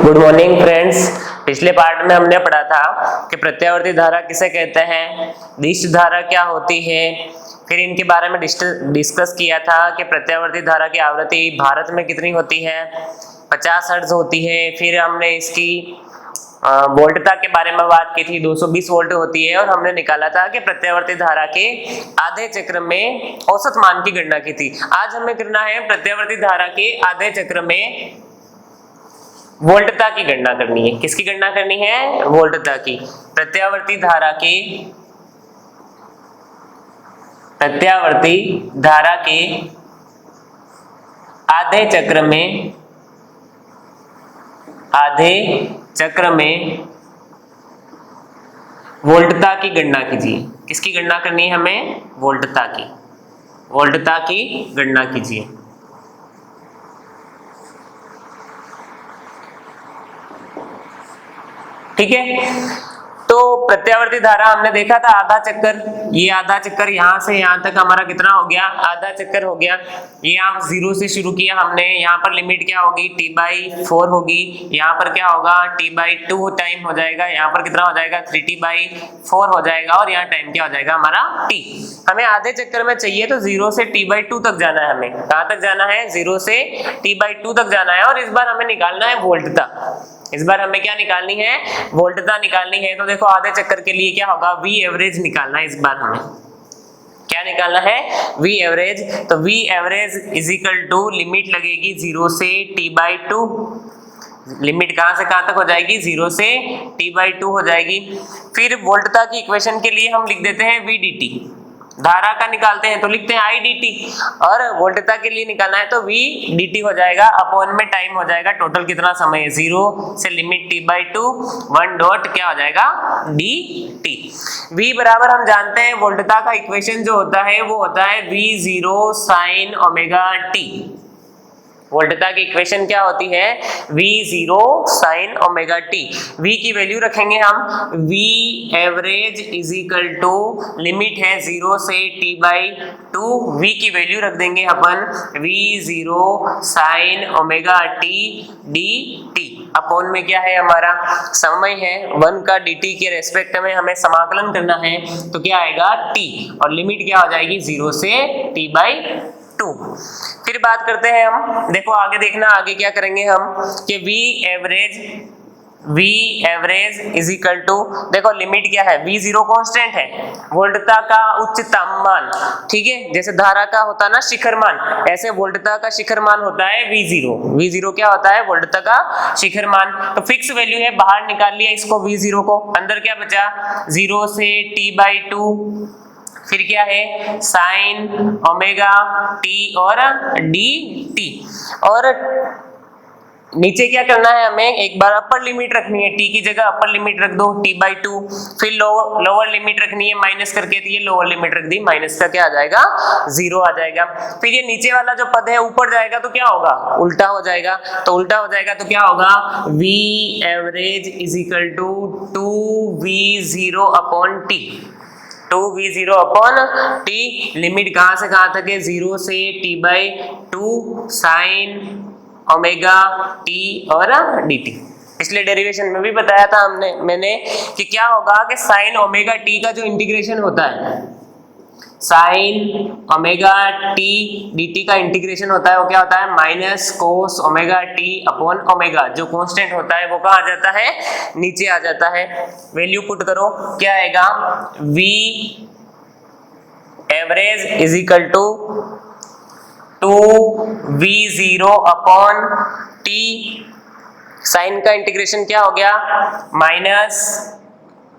Good morning friends. पिछले part में हमने पढ़ा था कि प्रत्यावर्ती धारा किसे कहते हैं, दिष्ट धारा क्या होती है, फिर इनके बारे में डिस्कस किया था कि प्रत्यावर्ती धारा की आवृत्ति भारत में कितनी होती है, 50 हर्ट्ज होती है। फिर हमने इसकी वोल्टता के बारे में बात की थी, 220 वोल्ट होती है, और हमने निकाला था कि प्रत्यावर्ती धारा के आधे चक्र में औसत मान की गणना की थी। आज हमें करना है प्रत्यावर्ती धारा के आधे चक्र में वोल्टता की गणना करनी है। किसकी गणना करनी है? वोल्टता की। प्रत्यावर्ती धारा के आधे चक्र में वोल्टता की गणना कीजिए। किसकी गणना करनी है हमें? वोल्टता की गणना कीजिए। ठीक है, तो प्रत्यावर्ती धारा हमने देखा था आधा चक्कर, ये आधा चक्कर यहाँ से यहाँ तक हमारा कितना हो गया? आधा चक्कर हो गया। ये आप 0 से शुरू किया हमने, यहाँ पर लिमिट क्या होगी? t/4 होगी। यहाँ पर क्या होगा? t/2 टाइम हो जाएगा। यहाँ पर कितना हो जाएगा? 3t/4 हो जाएगा। और यहाँ टाइम क्या हो जाएगा हमारा? t। हमें आधे चक्कर में चाहिए तो 0 से t/2 तक जाना है। हमें कहाँ तक जाना है? 0 से t/2 तक जाना है। और इस बार हमें निकालना है वोल्टता। इस बार हमें क्या निकालनी है? वोल्टता निकालनी है। तो देखो आधे चक्कर के लिए क्या होगा? V एवरेज निकालना है। इस बार हमें क्या निकालना है? V average. तो V average is equal to limit लगेगी 0 से t/2। लिमिट कहां से कहां तक हो जाएगी? 0 से t/2 हो जाएगी। फिर वोल्टता की इक्वेशन के लिए हम लिख देते हैं V dt। धारा का निकालते हैं तो लिखते हैं I dt, और वोल्टता के लिए निकालना है तो V dt हो जाएगा। अपॉन में टाइम हो जाएगा टोटल कितना समय है? 0 से लिमिट t/2, 1 डॉट क्या हो जाएगा? dt। V बराबर हम जानते हैं वोल्टता का इक्वेशन जो होता है वो होता है V0 sin ओमेगा t। वोल्टता की इक्वेशन क्या होती है? V0 sin omega t। V की वैल्यू रखेंगे हम V average is equal to limit है 0 से t/2। V की वैल्यू रख देंगे अपन V0 sin omega t dt। Upon में क्या है हमारा? समय है 1 का dt के रेस्पेक्ट में हमें समाकलन करना है तो क्या आएगा? t। और लिमिट क्या हो जाएगी? 0 से t/2। फिर बात करते हैं हम, देखो आगे देखना, आगे क्या करेंगे हम कि V average is equal to, देखो लिमिट क्या है? V0 कांस्टेंट है, वोल्टता का उच्चतम मान। ठीक है, जैसे धारा का होता है ना शिखर मान, ऐसे वोल्टता का शिखर मान होता है V0। V0 क्या होता है? वोल्टता का शिखर मान। तो फिक्स वैल्यू है, बाहर निकाल लिया इसको V0 को। अंदर क्या बचा? 0 से t/2, फिर क्या है? साइन ओमेगा t और dt। और नीचे क्या करना है हमें? एक बार अपर लिमिट रखनी है, t की जगह अपर लिमिट रख दो t/2। फिर लोअर लिमिट रखनी है माइनस करके, तो ये लोअर लिमिट रख दी, माइनस का क्या आ जाएगा? 0 आ जाएगा। फिर ये नीचे वाला जो पद है ऊपर जाएगा तो क्या होगा? उल्टा हो जाएगा। तो उल्टा हो जाएगा तो क्या होगा? V average is equal to 2V0 upon t। 2V0 upon t। Limit कहां से कहां तक है? 0 से t/2 साइन ओमेगा t और dt। पिछले डेरिवेशन में भी बताया था मैंने कि क्या होगा कि साइन ओमेगा t का जो इंटीग्रेशन होता है, साइन ओमेगा t dt का इंटीग्रेशन होता है, वो क्या होता है? Minus cos omega t upon omega. जो कांस्टेंट होता है वो कहाँ आ जाता है? नीचे आ जाता है। वैल्यू पुट करो, क्या आएगा? V average is equal to 2V0 upon t। Sine का इंटीग्रेशन क्या हो गया? Minus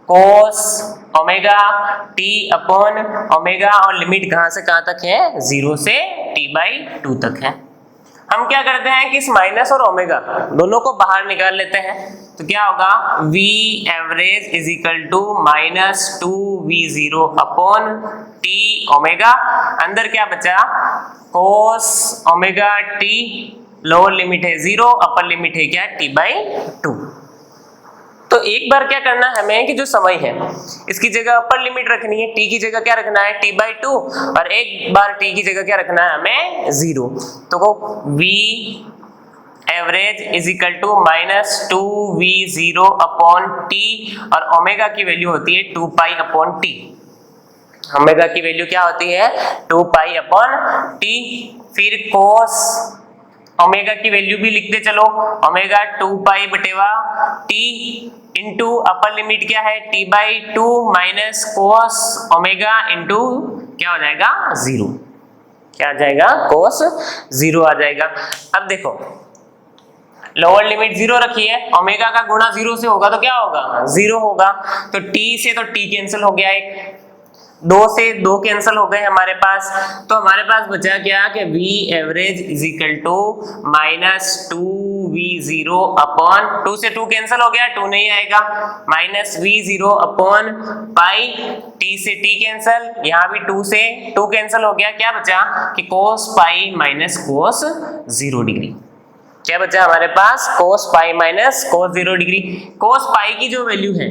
cos omega t upon omega. और लिमिट कहां से कहां तक है? 0 से t/2 तक है। हम क्या करते हैं कि इस माइनस और ओमेगा दोनों को बाहर निकाल लेते हैं तो क्या होगा? V average is equal to minus 2V0 upon t omega. अंदर क्या बचा? Cos omega t। Lower limit है 0, अपर लिमिट है क्या? t/2। तो एक बार क्या करना है हमें कि जो समय है इसकी जगह अपर लिमिट रखनी है, t की जगह क्या रखना है? t/2। और एक बार t की जगह क्या रखना है हमें? 0। तो v average is equal to minus 2v0 upon t, और ओमेगा की वैल्यू होती है 2 पाई अपॉन टी। ओमेगा की वैल्यू क्या होती है 2 पाई अपॉन टी। फिर कोस ओमेगा की वैल्यू भी लिखते चलो, ओमेगा 2 पाई बटेवा टी इंटू अपर लिमिट क्या है t by 2 minus cos omega into क्या हो जाएगा 0, क्या आ जाएगा कोस 0 आ जाएगा। अब देखो लोअर लिमिट 0 रखी है, ओमेगा का गुणा 0 से होगा तो क्या होगा 0 होगा, तो t से तो t कैंसिल हो गया, एक 2 से 2 कैंसिल हो गए हमारे पास, तो हमारे पास बचा क्या कि v average is equal to minus 2v0 upon 2 से 2 कैंसिल हो गया, 2 नहीं आएगा, minus v0 upon pi, t से t कैंसिल, यहाँ भी 2 से 2 कैंसिल हो गया, क्या बचा कि कोस पाई माइनस कोस 0 डिग्री। क्या बचा हमारे पास कोस पाई माइनस कोस 0 डिग्री। कोस पाई की जो वैल्यू है,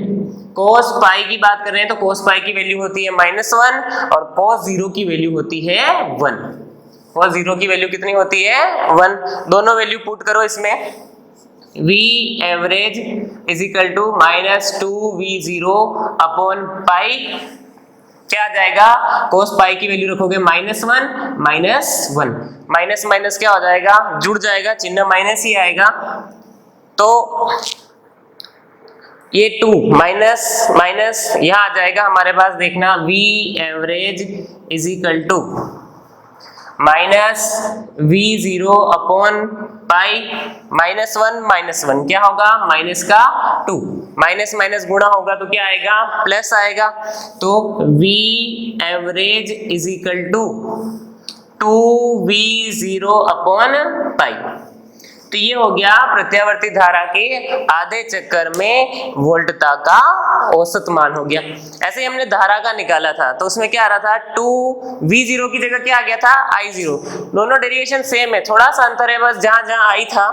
कोस पाई की बात कर रहे हैं तो कोस पाई की वैल्यू होती है -1 और कोस 0 की वैल्यू होती है 1। कोस 0 की वैल्यू कितनी होती है 1। दोनों वैल्यू पुट करो इसमें, v average is equal to minus 2v0 upon pi, क्या आ जाएगा कोस पाई की वैल्यू रखोगे -1 -1, माइनस माइनस क्या हो जाएगा जुड़ जाएगा, चिन्ह माइनस ही आएगा, तो ये 2 माइनस माइनस यहाँ आ जाएगा हमारे पास, देखना v average is equal to minus v0 upon pi, -1 क्या होगा माइनस का 2, माइनस माइनस गुणा होगा तो क्या आएगा प्लस आएगा, तो v average is equal to 2v0 upon pi. तो ये हो गया प्रत्यावर्ती धारा के आधे चक्कर में वोल्टता का औसत मान हो गया। ऐसे ही हमने धारा का निकाला था तो उसमें क्या आ रहा था 2v0 की जगह क्या आ गया था i0। दोनों डेरिवेशन सेम है, थोड़ा सा अंतर है बस, जहां जहां i था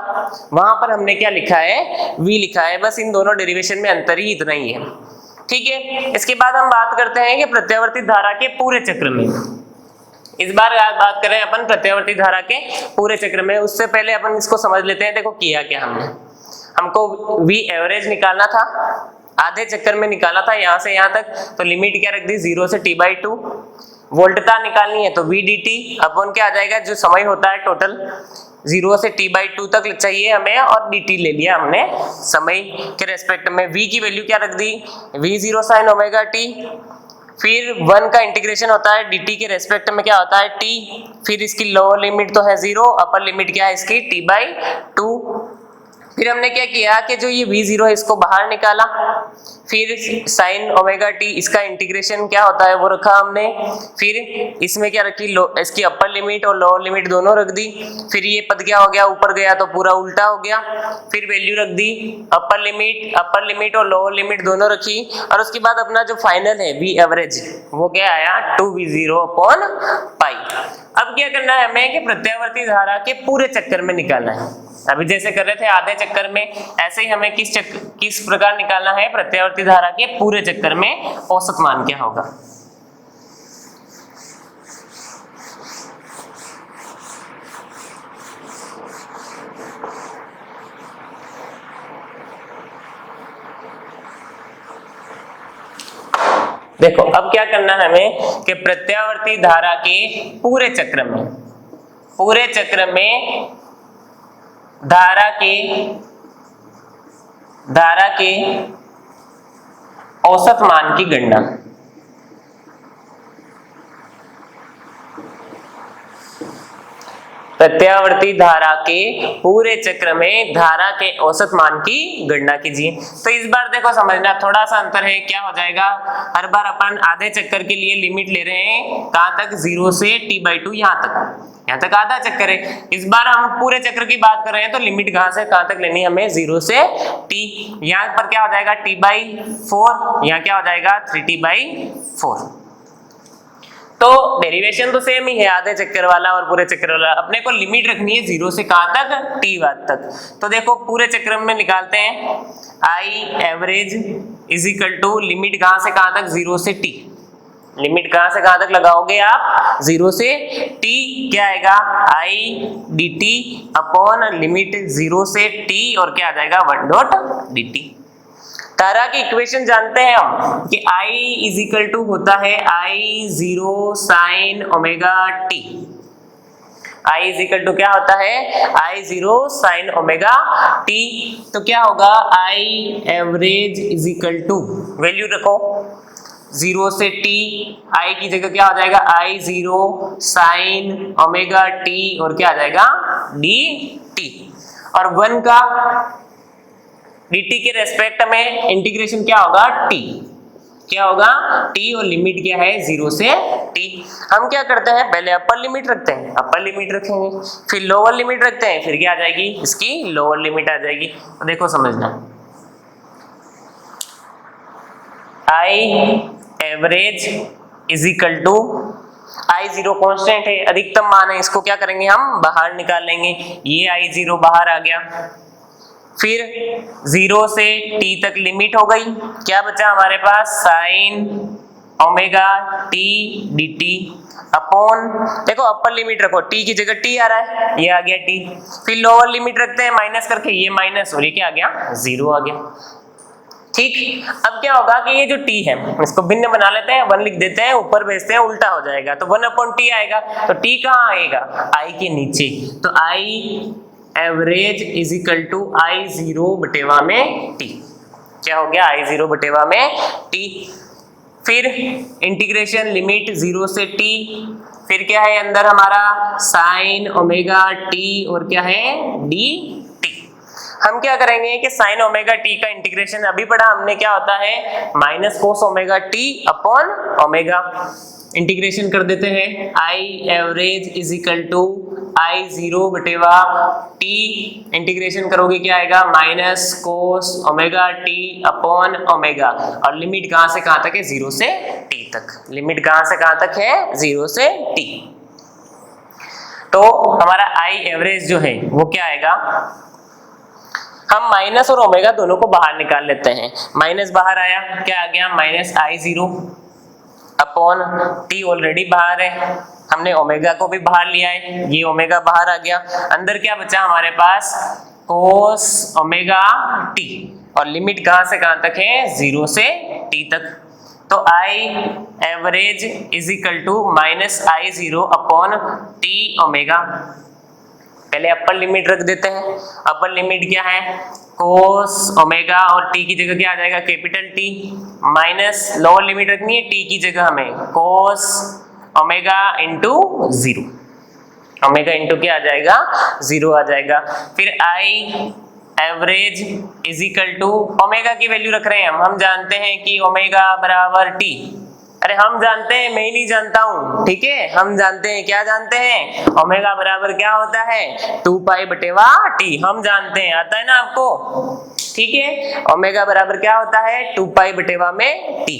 वहां पर हमने क्या लिखा है v लिखा है, बस इन दोनों डेरिवेशन में अंतर ही इतना ही है। ठीक है, इसके बाद हम बात करते हैं कि प्रत्यावर्ती धारा के पूरे चक्र में। इस बार बात कर रहे हैं अपन प्रत्यावर्ती धारा के पूरे चक्र में, उससे पहले अपन इसको समझ लेते हैं। देखो किया क्या हमने, हमको v एवरेज निकालना था, आधे चक्कर में निकाला था यहाँ से यहाँ तक, तो लिमिट क्या रख दी 0 से t/2, वोल्टता निकालनी है तो v dt अपन क्या आ जाएगा जो समय होता है टोटल 0 से t/2 तक चाहिए हमें, और dt ले लिया हमने समय के रेस्पेक्ट में। v की वैल्यू क्या रख दी v0 sin ओमेगा t, फिर 1 का इंटीग्रेशन होता है dt के रेस्पेक्ट में क्या होता है t, फिर इसकी लोअर लिमिट तो है 0, अपर लिमिट क्या है इसकी t/2। फिर हमने क्या किया कि जो ये v0 है इसको बाहर निकाला, फिर sin ओमेगा t इसका इंटीग्रेशन क्या होता है वो रखा हमने, फिर इसमें क्या रखी इसकी अपर लिमिट और लोअर लिमिट दोनों रख दी, फिर ये पद क्या हो गया ऊपर गया तो पूरा उल्टा हो गया, फिर वैल्यू रख दी अपर लिमिट और लोअर लिमिट दोनों रखी, और उसके बाद अपना जो फाइनल है v एवरेज वो क्या आया 2v0 अपॉन पाई। अब क्या करना है हमें कि प्रत्यावर्ती धारा के पूरे चक्कर में निकालना है। अभी जैसे कर रहे थे आधे चक्कर में, ऐसे ही हमें किस प्रकार निकालना है प्रत्यावर्ती धारा के पूरे चक्कर में औसत मान क्या होगा। देखो अब क्या करना है हमें कि प्रत्यावर्ती धारा के पूरे चक्र में धारा के औसत मान की गणना। प्रत्यावर्ती धारा के पूरे चक्र में धारा के औसत मान की गणना कीजिए। तो इस बार देखो समझना थोड़ा सा अंतर है, क्या हो जाएगा हर बार अपन आधे चक्कर के लिए लिमिट ले रहे हैं कहां तक 0 से t/2, यहाँ तक आधा चक्कर है। इस बार हम पूरे चक्र की बात कर रहे हैं तो लिमिट कहां से कहां तक लेनी हमें 0 से t, यहाँ पर क्या हो जाएगा t/4, यहाँ क्या हो जाएगा 3t/4। तो डेरिवेशन तो सेम ही है आधे चक्कर वाला और पूरे चक्कर वाला, अपने को लिमिट रखनी है 0 से कहां तक t वाट तक। तो देखो पूरे चक्र में निकालते हैं i average is equal to limit कहां से कहां तक 0 से t, लिमिट कहां से कहां तक लगाओगे आप, 0 से t, क्या आएगा i dt अपॉन लिमिट 0 से t और क्या आ जाएगा 1 डॉट dt। धारा की इक्वेशन जानते हैं हम कि I इज इक्वल टू होता है I0 sine omega t। I is equal to क्या होता है I0 साइन ओमेगा t। तो क्या होगा I average is equal to, value रखो 0 से t, I की जगह क्या हो जाएगा I0 साइन ओमेगा t और क्या आ जाएगा dt, और 1 का dt के रेस्पेक्ट में इंटीग्रेशन क्या होगा t, क्या होगा t और लिमिट क्या है 0 से t। हम क्या करते हैं पहले अपर लिमिट रखते हैं, अपर लिमिट रखेंगे, फिर लोअर लिमिट रखते हैं, फिर क्या आ जाएगी इसकी लोअर लिमिट आ जाएगी। तो देखो समझना, I average is equal to I0 constant है, अधिकतम मान है, इसको क्या करेंगे हम बाहर निकाल लेंगे, ये I0 बाहर आ गया, फिर 0 से t तक लिमिट हो गई, क्या बचा हमारे पास sine omega t dt upon, देखो अपर लिमिट रखो, t की जगह t आ रहा है, ये आ गया t, फिर लोअर लिमिट रखते हैं माइनस करके, ये माइनस और ये क्या आ गया 0 आ गया। ठीक, अब क्या होगा कि ये जो t है इसको भिन्न बना लेते हैं, 1 लिख देते हैं, ऊपर भेजते हैं, उल्टा हो जाएगा, तो 1 अपॉन t आएगा, तो t कहाँ आएगा I के नीचे, तो I average is equal to I0 बटेवा में t, क्या हो गया I0 बटेवा में t। फिर इंटीग्रेशन लिमिट 0 से t, फिर क्या है अंदर हमारा साइन ओमेगा t और क्या है dt। हम क्या करेंगे कि साइन ओमेगा t का इंटीग्रेशन अभी पढ़ा हमने, क्या होता है minus cos omega t upon omega, integration कर देते हैं, I average is equal to I0 बटेवा t, इंटीग्रेशन करोगे क्या आएगा minus cos omega t upon omega, और लिमिट कहां से कहां तक है 0 से t तक, लिमिट कहां से कहां तक है 0 से t। तो हमारा I एवरेज जो है वो क्या आएगा, हम माइनस और ओमेगा दोनों को बाहर निकाल लेते हैं, माइनस बाहर आया, क्या आ गया minus I0 upon t already बाहर है, हमने ओमेगा को भी बाहर लिया है, ये ओमेगा बाहर आ गया, अंदर क्या बचा हमारे पास कोस ओमेगा t, और लिमिट कहां से कहां तक है 0 से t तक। तो I average is equal to minus I0 upon t omega, पहले अपर लिमिट रख देते हैं, अपर लिमिट क्या है कोस ओमेगा और t की जगह क्या आ जाएगा capital T, minus lower limit रखनी है t की जगह हमें cos omega into 0, omega into क्या आ जाएगा 0 आ जाएगा। फिर I average is equal to, omega की वैल्यू रख रहे हैं हम जानते हैं कि ओमेगा बराबर t, अरे हम जानते हैं मैं ही नहीं जानता हूं, ठीक है हम जानते हैं, क्या जानते हैं ओमेगा बराबर क्या होता है 2 पाई बटेवा t, हम जानते हैं, आता है ना आपको, ठीक है ओमेगा बराबर क्या होता है 2 पाई बटेवा में t,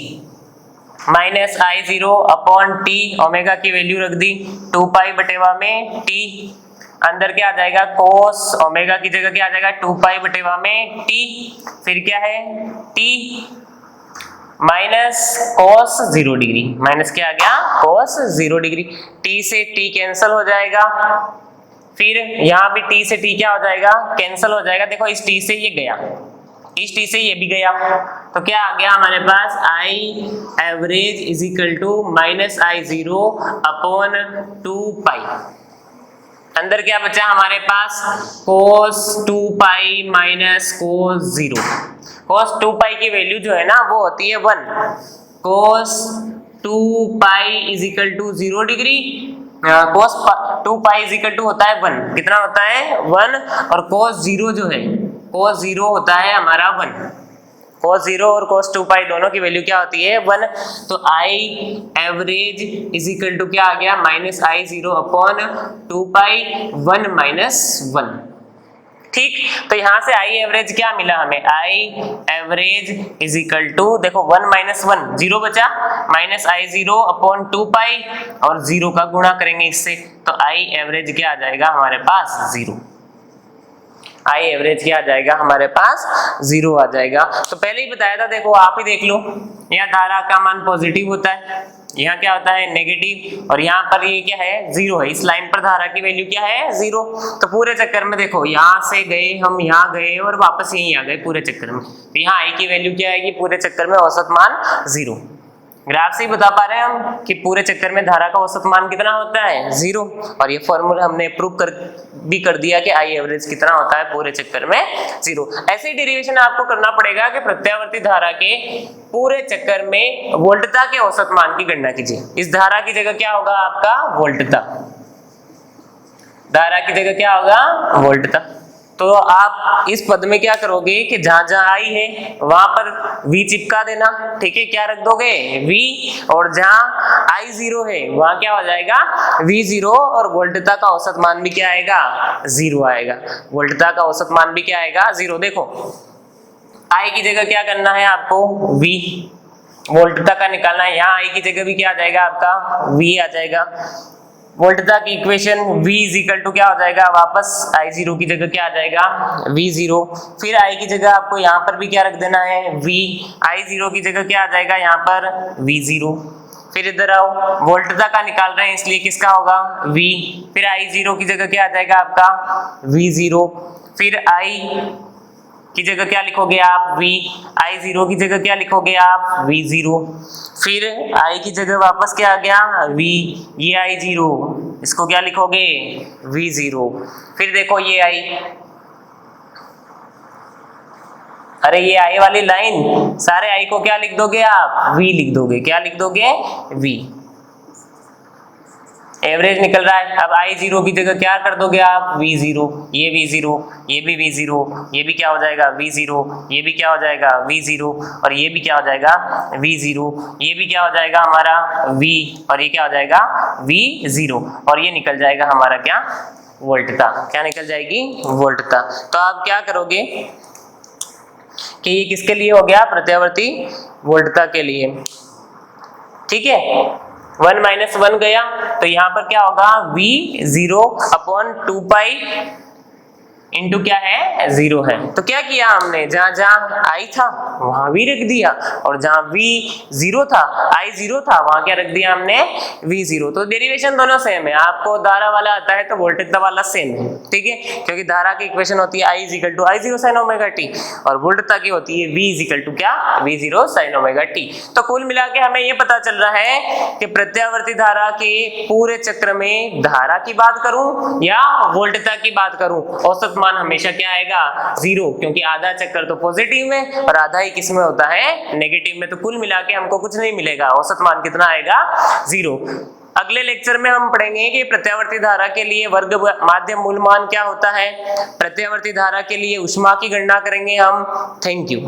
minus I0 upon t, omega की वैल्यू रख दी 2 पाई बटेवा में t, अंदर क्या आ जाएगा कोस ओमेगा की जगह क्या आ जाएगा 2 पाई बटेवा में t, फिर क्या है t minus cos 0 degree, minus क्या आ गया कोस 0 डिग्री, t से t कैंसिल हो जाएगा, फिर यहाँ भी t से t क्या हो जाएगा कैंसिल हो जाएगा, देखो इस t से ये गया, इस t से ये भी गया, तो क्या आ गया हमारे पास I average is equal to minus I0 upon 2 pi, अंदर क्या बचा हमारे पास कोस 2 पाई माइनस कोस 0, कोस 2 पाई की वैल्यू जो है ना वो होती है 1, cos 2 pi is equal to 0 degree, cos 2 pi is equal to होता है 1, कितना होता है 1, और कोस 0 जो है कोस 0 होता है हमारा 1, कोस 0 और कोस 2 पाई दोनों की वैल्यू क्या होती है 1, तो I average is equal to क्या आ गया माइनस I0 अपॉन 2 पाई 1 माइनस 1, ठीक। तो यहाँ से I एवरेज क्या मिला हमें, I average is equal to, देखो 1 माइनस 1 0 बचा, माइनस I0 अपॉन 2 पाई और 0 का गुणा करेंगे इससे, तो I एवरेज क्या आ जाएगा हमारे पास 0, I एवरेज क्या आ जाएगा हमारे पास 0 आ जाएगा। तो पहले ही बताया था, देखो आप ही देख लो, यहाँ धारा का मान पॉजिटिव होता है, यहाँ क्या होता है नेगेटिव, और यहाँ पर ये क्या है जीरो है। इस लाइन पर धारा की वैल्यू क्या है जीरो। तो पूरे चक्कर में देखो यहाँ से गए हम, यहाँ गए और वापस यहीं आ गए पूरे चक्कर में। तो यहाँ आई की वैल्यू क्या आएगी पूरे चक्कर में, औसत मान जीरो। ग्राफ से ही बता पा रहे हैं हम कि पूरे चक्कर में धारा का औसत मान कितना होता है जीरो। और ये फॉर्मूला हमने प्रूव भी कर दिया कि आई एवरेज कितना होता है पूरे चक्कर में जीरो। ऐसे ही डेरिवेशन आपको करना पड़ेगा कि प्रत्यावर्ती धारा के पूरे चक्कर में वोल्टता के औसत मान की गणना कीजिए। इस धारा की जगह क्या होगा आपका वोल्टता, धारा की जगह क्या होगा वोल्टता। तो आप इस पद में क्या करोगे कि जहां जहां आई है वहां पर v चिपका देना, ठीक है। क्या रख दोगे v, और जहां आई जीरो है वहां क्या हो जाएगा v जीरो, और वोल्टता का औसत मान भी क्या आएगा जीरो आएगा। वोल्टता का औसत मान भी क्या आएगा जीरो। देखो आई की जगह क्या करना है आपको v, वोल्टता का निकालना है। यहाँ आई की जगह भी क्या आ जाएगा आपका v आ जाएगा। वोल्टता की equation v is equal to क्या हो जाएगा वापस आई जीरो की जगह क्या आ जाएगा v जीरो। फिर आई की जगह आपको यहाँ पर भी क्या रख देना है v, आई जीरो की जगह क्या आ जाएगा यहाँ पर v जीरो। फिर इधर आओ, वोल्टता का निकाल रहे हैं इसलिए किसका होगा v। फिर आई जीरो की जगह क्या आ जाएगा आपका v जीरो। फिर आई की जगह क्या लिखोगे आप v, आई जीरो की जगह क्या लिखोगे आप v जीरो। फिर आई की जगह वापस क्या आ गया v, ये आई जीरो, इसको क्या लिखोगे v जीरो। फिर देखो ये आई, अरे ये आई वाली लाइन सारे आई को क्या लिख दोगे आप v लिख दोगे। क्या लिख दोगे v, एवरेज निकल रहा है। अब आई जीरो की जगह क्या कर दोगे आप v जीरो, ये v जीरो, ये भी v जीरो, ये भी क्या हो जाएगा v जीरो, ये भी क्या हो जाएगा v जीरो, और ये भी क्या हो जाएगा v जीरो, ये भी क्या हो जाएगा हमारा v, और ये क्या हो जाएगा v जीरो, और ये निकल जाएगा हमारा क्या वोल्टता। क्या निकल जाएगी वोल्टता। तो आप क्या करोगे कि ये किसके लिए हो गया प्रत्यावर्ती वोल्टता के लिए, ठीक है। 1 माइनस 1 गया तो यहाँ पर क्या होगा v zero upon 2 pi into क्या है जीरो है। तो क्या किया हमने, जहां जहां आई था वहां v रख दिया, और जहां v जीरो था आई जीरो था वहां क्या रख दिया हमने v जीरो। तो डेरिवेशन दोनों सेम है। आपको धारा वाला आता है तो वोल्टेज वाला सेम है, ठीक है, क्योंकि धारा की इक्वेशन होती है I is equal to I zero sine omega t, और वोल्टता की होती है v इज इक्वल टू क्या v zero sine omega t. तो कुल मिला के हमें ये पता चल रहा है कि प्रत्यावर्ती धारा के पूरे चक्र में धारा की बात करूं या वोल्टता की बात करूं, औसत मान हमेशा क्या आएगा जीरो, क्योंकि आधा चक्कर तो पॉजिटिव में और आधा ही किस में होता है नेगेटिव में। तो कुल मिला के हमको कुछ नहीं मिलेगा, औसत मान कितना आएगा जीरो। अगले लेक्चर में हम पढ़ेंगे कि प्रत्यावर्ती धारा के लिए वर्ग माध्य मूल मान क्या होता है, प्रत्यावर्ती धारा के लिए ऊष्मा की गणना करेंगे हम। Thank you.